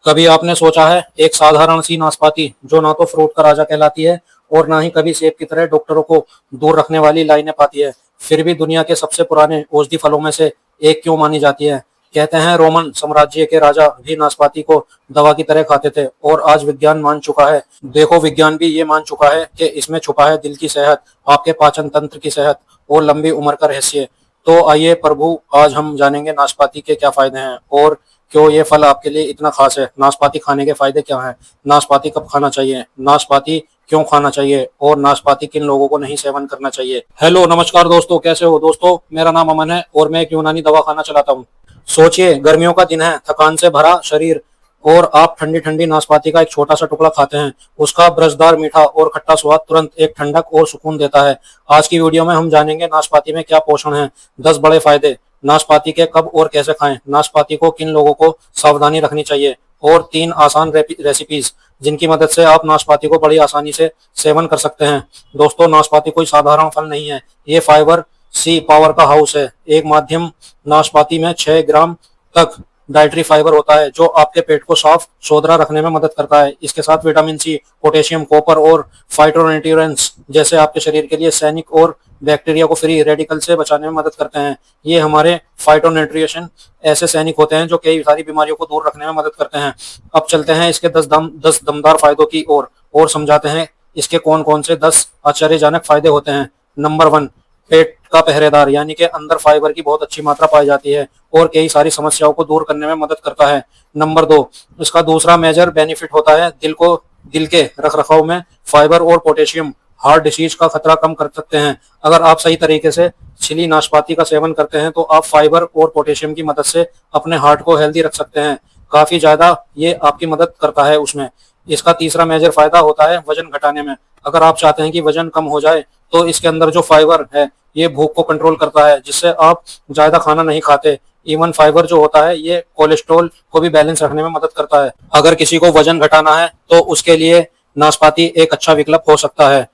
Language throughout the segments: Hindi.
कभी आपने सोचा है एक साधारण सी नाशपाती जो ना तो फ्रूट का राजा कहलाती है और ना ही कभी सेब की तरह डॉक्टरों को दूर रखने वाली लाइनें पाती है, फिर भी दुनिया के सबसे पुराने औषधि फलों में से एक क्यों मानी जाती है। कहते हैं रोमन साम्राज्य के राजा भी नाशपाती को दवा की तरह खाते थे और आज विज्ञान मान चुका है, देखो विज्ञान भी ये मान चुका है कि इसमें छुपा है दिल की सेहत, आपके पाचन तंत्र की सेहत और लंबी उम्र का रहस्य। तो आइए प्रभु, आज हम जानेंगे नाशपाती के क्या फायदे हैं और क्यों ये फल आपके लिए इतना खास है। नाशपाती खाने के फायदे क्या हैं, नाशपाती कब खाना चाहिए, नाशपाती क्यों खाना चाहिए और नाशपाती किन लोगों को नहीं सेवन करना चाहिए। हेलो नमस्कार दोस्तों, कैसे हो दोस्तों। मेरा नाम अमन है और मैं एक यूनानी दवा खाना चलाता हूँ। सोचिए गर्मियों का दिन है, थकान से भरा शरीर और आप ठंडी ठंडी नाशपाती का एक छोटा सा टुकड़ा खाते हैं। उसका ब्रसदार मीठा और खट्टा स्वाद तुरंत एक ठंडक और सुकून देता है। आज की वीडियो में हम जानेंगे नाशपाती में क्या पोषण है, 10 बड़े फायदे, नाशपाती के कब और कैसे खाएं, नाशपाती को किन लोगों को सावधानी रखनी चाहिए और 3 आसान रेसिपीज जिनकी मदद से आप नाशपाती को बड़ी आसानी से सेवन कर सकते हैं। दोस्तों नाशपाती कोई साधारण फल नहीं है, ये फाइबर सी पावर का हाउस है। एक माध्यम नाशपाती में 6 ग्राम तक डाइटरी फाइबर होता है जो आपके पेट को साफ सुथरा रखने में मदद करता है। इसके साथ विटामिन सी, पोटेशियम, कॉपर और फाइटोन्यूट्रिएंट्स जैसे आपके शरीर के लिए सैनिक और बैक्टीरिया को फ्री रेडिकल से बचाने में मदद करते हैं। ये हमारे फाइटोन्यूट्रिएंट्स ऐसे सैनिक होते हैं जो कई सारी बीमारियों को दूर रखने में मदद करते हैं। अब चलते हैं इसके 10 दमदार फायदों की ओर और समझाते हैं इसके कौन कौन से 10 आश्चर्यजनक फायदे होते हैं। नंबर 1, पेट का पहरेदार, यानी कि अंदर फाइबर की बहुत अच्छी मात्रा पाई जाती है और कई सारी समस्याओं को दूर करने में मदद करता है। नंबर 2, इसका दूसरा मेजर बेनिफिट होता है दिल के रखरखाव में फाइबर और पोटेशियम हार्ट डिसीज का खतरा कम कर सकते हैं। अगर आप सही तरीके से छिली नाशपाती का सेवन करते हैं तो आप फाइबर और पोटेशियम की मदद से अपने हार्ट को हेल्दी रख सकते हैं। काफी ज्यादा ये आपकी मदद करता है उसमें। इसका तीसरा मेजर फायदा होता है वजन घटाने में। अगर आप चाहते हैं कि वजन कम हो जाए तो इसके अंदर जो फाइबर है ये भूख को कंट्रोल करता है जिससे आप ज्यादा खाना नहीं खाते। इवन फाइबर जो होता है ये कोलेस्ट्रॉल को भी बैलेंस रखने में मदद करता है। अगर किसी को वजन घटाना है तो उसके लिए नाशपाती एक अच्छा विकल्प हो सकता है।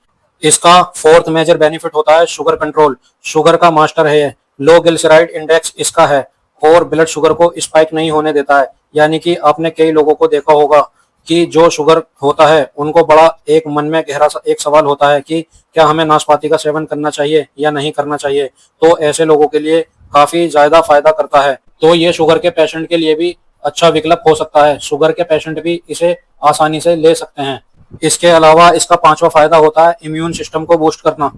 इसका फोर्थ मेजर बेनिफिट होता है शुगर कंट्रोल। शुगर का मास्टर है ये, लो ग्लिसराइड इंडेक्स इसका है और ब्लड शुगर को स्पाइक नहीं होने देता है। यानी कि आपने कई लोगों को देखा होगा कि जो शुगर होता है उनको बड़ा एक मन में गहरा सा एक सवाल होता है कि क्या हमें नाशपाती का सेवन करना चाहिए या नहीं करना चाहिए। तो ऐसे लोगों के लिए काफी ज्यादा फायदा करता है। तो ये शुगर के पेशेंट के लिए भी अच्छा विकल्प हो सकता है। शुगर के पेशेंट भी इसे आसानी से ले सकते हैं। इसके अलावा इसका पांचवा फायदा होता है इम्यून सिस्टम को बूस्ट करना।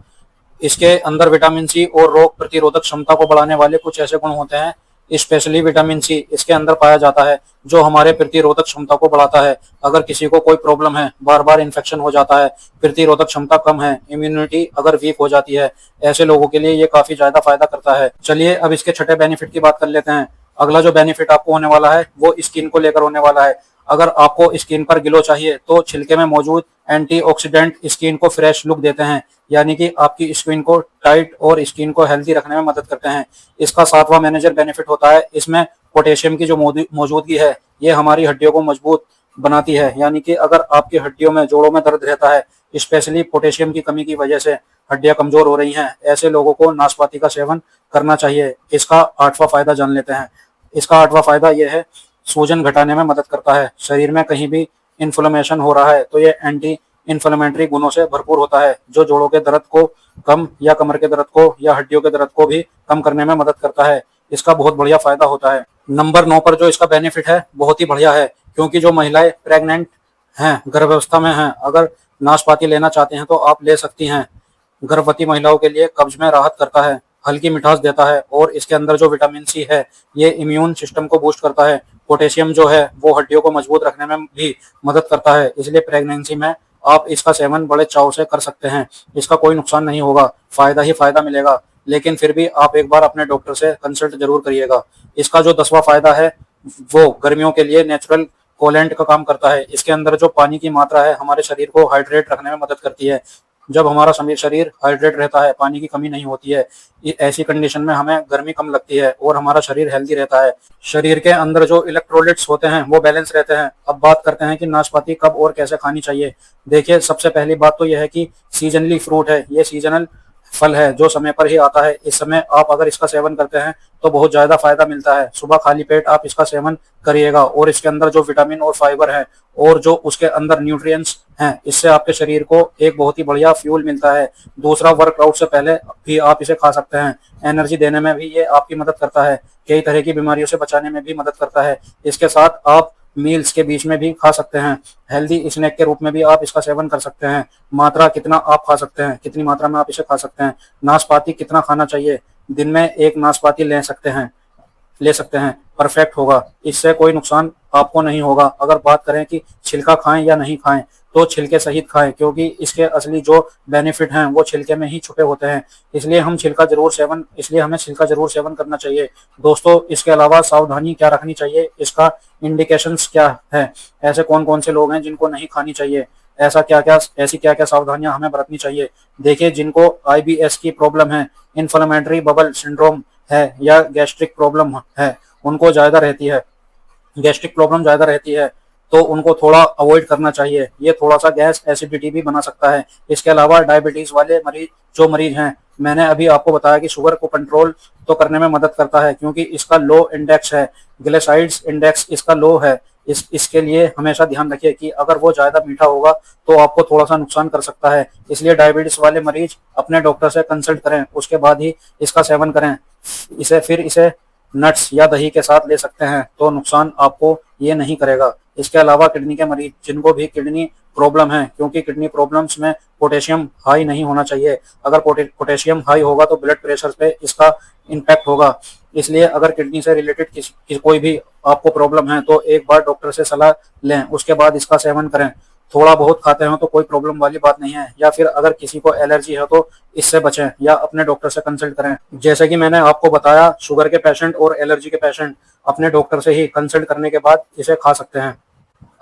इसके अंदर विटामिन सी और रोग प्रतिरोधक क्षमता को बढ़ाने वाले कुछ ऐसे गुण होते हैं। स्पेशली विटामिन सी इसके अंदर पाया जाता है जो हमारे प्रतिरोधक क्षमता को बढ़ाता है। अगर किसी को कोई प्रॉब्लम है, बार बार इन्फेक्शन हो जाता है, प्रतिरोधक क्षमता कम है, इम्यूनिटी अगर वीक हो जाती है, ऐसे लोगों के लिए ये काफी ज्यादा फायदा करता है। चलिए अब इसके छठे बेनिफिट की बात कर लेते हैं। अगला जो बेनिफिट आपको होने वाला है वो स्किन को लेकर होने वाला है। अगर आपको स्किन पर ग्लो चाहिए तो छिलके में मौजूद एंटीऑक्सीडेंट स्किन को फ्रेश लुक देते हैं, यानी कि आपकी स्किन को टाइट और स्किन को हेल्दी रखने में मदद करते हैं। इसका सातवां मैनेजर बेनिफिट होता है इसमें पोटेशियम की जो मौजूदगी है ये हमारी हड्डियों को मजबूत बनाती है। यानी कि अगर आपकी हड्डियों में, जोड़ों में दर्द रहता है, स्पेशली पोटेशियम की कमी की वजह से हड्डियां कमजोर हो रही हैं, ऐसे लोगों को नाशपाती का सेवन करना चाहिए। इसका आठवां फायदा जान लेते हैं। इसका आठवां फायदा यह है सूजन घटाने में मदद करता है। शरीर में कहीं भी इन्फ्लेमेशन हो रहा है तो ये एंटी इन्फ्लेमेटरी गुणों से भरपूर होता है जो जोड़ों के दर्द को कम या कमर के दर्द को या हड्डियों के दर्द को भी कम करने में मदद करता है। इसका बहुत बढ़िया फायदा होता है। नंबर 9 पर जो इसका बेनिफिट है बहुत ही बढ़िया है, क्योंकि जो महिलाएं प्रेग्नेंट हैं, गर्भावस्था में हैं, अगर नाशपाती लेना चाहते हैं तो आप ले सकती हैं। गर्भवती महिलाओं के लिए कब्ज में राहत करता है, हल्की मिठास देता है और इसके अंदर जो विटामिन सी है ये इम्यून सिस्टम को बूस्ट करता है। पोटेशियम जो है वो हड्डियों को मजबूत रखने में भी मदद करता है। इसलिए प्रेगनेंसी में आप इसका सेवन बड़े चाव से कर सकते हैं। इसका कोई नुकसान नहीं होगा, फायदा ही फायदा मिलेगा। लेकिन फिर भी आप एक बार अपने डॉक्टर से कंसल्ट जरूर करिएगा। इसका जो 10वां फायदा है वो गर्मियों के लिए नेचुरल कोलेंट का काम करता है। इसके अंदर जो पानी की मात्रा है हमारे शरीर को हाइड्रेट रखने में मदद करती है। जब हमारा शरीर हाइड्रेट रहता है, पानी की कमी नहीं होती है, ऐसी कंडीशन में हमें गर्मी कम लगती है और हमारा शरीर हेल्दी रहता है। शरीर के अंदर जो इलेक्ट्रोलाइट्स होते हैं वो बैलेंस रहते हैं। अब बात करते हैं कि नाशपाती कब और कैसे खानी चाहिए। देखिए सबसे पहली बात तो यह है कि सीजनली फ्रूट है, ये सीजनल फल है जो समय पर ही आता है। इस समय आप अगर इसका सेवन करते हैं तो बहुत ज्यादा फायदा मिलता है। सुबह खाली पेट आप इसका सेवन करिएगा और इसके अंदर जो विटामिन और फाइबर है और जो उसके अंदर न्यूट्रिएंट्स हैं, इससे आपके शरीर को एक बहुत ही बढ़िया फ्यूल मिलता है। दूसरा, वर्कआउट से पहले भी आप इसे खा सकते हैं। एनर्जी देने में भी ये आपकी मदद करता है। कई तरह की बीमारियों से बचाने में भी मदद करता है। इसके साथ आप मील्स के बीच में भी खा सकते हैं। हेल्दी स्नैक के रूप में भी आप इसका सेवन कर सकते हैं। मात्रा कितना आप खा सकते हैं, कितनी मात्रा में आप इसे खा सकते हैं। नाशपाती कितना खाना चाहिए, दिन में एक नाशपाती ले सकते हैं, परफेक्ट होगा। इससे कोई नुकसान आपको नहीं होगा। अगर बात करें कि छिलका खाएं या नहीं खाएं, तो छिलके सहित खाएं, क्योंकि इसके असली जो बेनिफिट हैं वो छिलके में ही छुपे होते हैं। इसलिए हमें छिलका जरूर सेवन करना चाहिए। दोस्तों, इसके अलावा सावधानी क्या रखनी चाहिए, इसका इंडिकेशंस क्या है, ऐसे कौन कौन से लोग हैं जिनको नहीं खानी चाहिए, ऐसी क्या क्या सावधानियां हमें बरतनी चाहिए। देखिए, जिनको आईबीएस की प्रॉब्लम है, इन्फ्लेमेटरी बबल सिंड्रोम है या गैस्ट्रिक प्रॉब्लम है, उनको ज्यादा रहती है, गैस्ट्रिक प्रॉब्लम ज्यादा रहती है, तो उनको थोड़ा अवॉइड करना चाहिए। ये थोड़ा सा गैस एसिडिटी भी बना सकता है। इसके अलावा डायबिटीज वाले मरीज हैं, मैंने अभी आपको बताया कि शुगर को कंट्रोल तो करने में मदद करता है, क्योंकि इसका लो इंडेक्स है, ग्लाइसाइड्स इंडेक्स इसका लो है। इसके लिए हमेशा ध्यान रखिए कि अगर वो ज्यादा मीठा होगा तो आपको थोड़ा सा नुकसान कर सकता है। इसलिए डायबिटीज वाले मरीज अपने डॉक्टर से कंसल्ट करें, उसके बाद ही इसका सेवन करें। इसे नट्स या दही के साथ ले सकते हैं, तो नुकसान आपको ये नहीं करेगा। इसके अलावा किडनी के मरीज, जिनको भी किडनी प्रॉब्लम है, क्योंकि किडनी प्रॉब्लम्स में पोटेशियम हाई नहीं होना चाहिए। अगर पोटेशियम हाई होगा तो ब्लड प्रेशर पे इसका इम्पैक्ट होगा। इसलिए अगर किडनी से रिलेटेड कोई भी आपको प्रॉब्लम है तो एक बार डॉक्टर से सलाह लें, उसके बाद इसका सेवन करें। थोड़ा बहुत खाते हैं तो कोई प्रॉब्लम वाली बात नहीं है। या फिर अगर किसी को एलर्जी है तो इससे बचें या अपने डॉक्टर से कंसल्ट करें। जैसे कि मैंने आपको बताया, शुगर के पेशेंट और एलर्जी के पेशेंट अपने डॉक्टर से ही कंसल्ट करने के बाद इसे खा सकते हैं।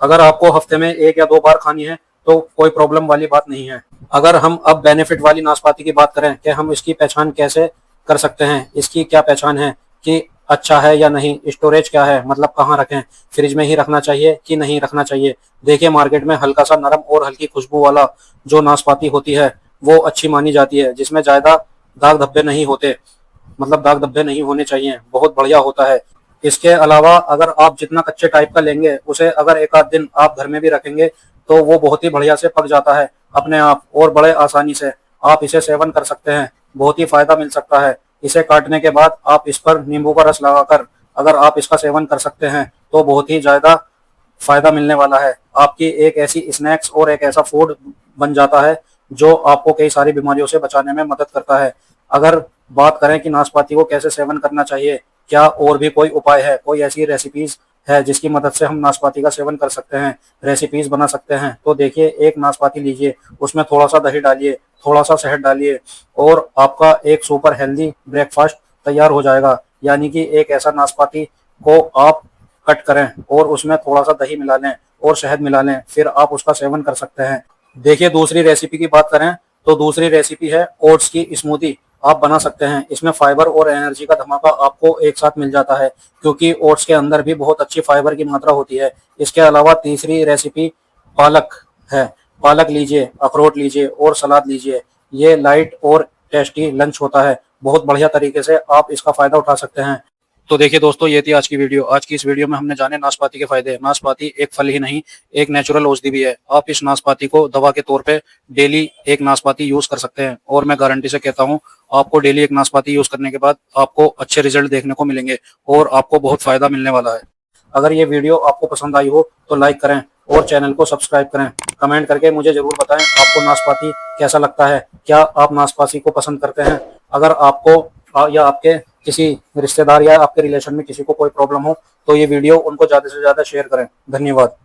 अगर आपको हफ्ते में 1 या 2 बार खानी है तो कोई प्रॉब्लम वाली बात नहीं है। अगर हम अब बेनिफिट वाली नाशपाती की बात करें कि हम इसकी पहचान कैसे कर सकते हैं, इसकी क्या पहचान है कि अच्छा है या नहीं, स्टोरेज क्या है, मतलब कहाँ रखें, फ्रिज में ही रखना चाहिए कि नहीं रखना चाहिए। देखिए, मार्केट में हल्का सा नरम और हल्की खुशबू वाला जो नाशपाती होती है वो अच्छी मानी जाती है, जिसमें ज्यादा दाग धब्बे नहीं होते, मतलब दाग धब्बे नहीं होने चाहिए, बहुत बढ़िया होता है। इसके अलावा अगर आप जितना कच्चे टाइप का लेंगे, उसे अगर एक आध दिन आप घर में भी रखेंगे तो वो बहुत ही बढ़िया से पक जाता है अपने आप और बड़े आसानी से। आप इसे सेवन कर सकते हैं, बहुत ही फायदा मिल सकता है। इसे काटने के बाद आप इस पर नींबू का रस लगाकर अगर आप इसका सेवन कर सकते हैं तो बहुत ही ज्यादा फायदा मिलने वाला है। आपकी एक ऐसी स्नैक्स और एक ऐसा फूड बन जाता है जो आपको कई सारी बीमारियों से बचाने में मदद करता है। अगर बात करें कि नाशपाती को कैसे सेवन करना चाहिए, क्या और भी कोई उपाय है, कोई ऐसी रेसिपीज है जिसकी मदद से हम नाशपाती का सेवन कर सकते हैं, रेसिपीज बना सकते हैं, तो देखिए, एक नाशपाती लीजिए, उसमें थोड़ा सा दही डालिए, थोड़ा सा शहद डालिए और आपका एक सुपर हेल्दी ब्रेकफास्ट तैयार हो जाएगा। यानी कि एक ऐसा नाशपाती को आप कट करें और उसमें थोड़ा सा दही मिला लें और शहद मिला लें, फिर आप उसका सेवन कर सकते हैं। देखिए, दूसरी रेसिपी की बात करें तो दूसरी रेसिपी है ओट्स की स्मूदी। आप बना सकते हैं। इसमें फाइबर और एनर्जी का धमाका आपको एक साथ मिल जाता है, क्योंकि ओट्स के अंदर भी बहुत अच्छी फाइबर की मात्रा होती है। इसके अलावा तीसरी रेसिपी पालक है। पालक लीजिए, अखरोट लीजिए और सलाद लीजिए। ये लाइट और टेस्टी लंच होता है। बहुत बढ़िया तरीके से आप इसका फायदा उठा सकते हैं। तो देखिए दोस्तों, ये थी आज की वीडियो। आज की इस वीडियो में हमने जाने नाशपाती के फायदे। नाशपाती एक फल ही नहीं, एक नेचुरल औषधि भी है। आप इस नाशपाती को दवा के तौर पे डेली एक नाशपाती यूज कर सकते हैं, और मैं गारंटी से कहता हूँ आपको डेली एक नाशपाती यूज करने के बाद आपको अच्छे रिजल्ट देखने को मिलेंगे और आपको बहुत फायदा मिलने वाला है। अगर ये वीडियो आपको पसंद आई हो तो लाइक करें और चैनल को सब्सक्राइब करें। कमेंट करके मुझे जरूर बताएं आपको नाशपाती कैसा लगता है, क्या आप नाशपाती को पसंद करते हैं। अगर आपको या आपके किसी रिश्तेदार या आपके रिलेशन में किसी को कोई प्रॉब्लम हो तो ये वीडियो उनको ज्यादा से ज्यादा शेयर करें। धन्यवाद।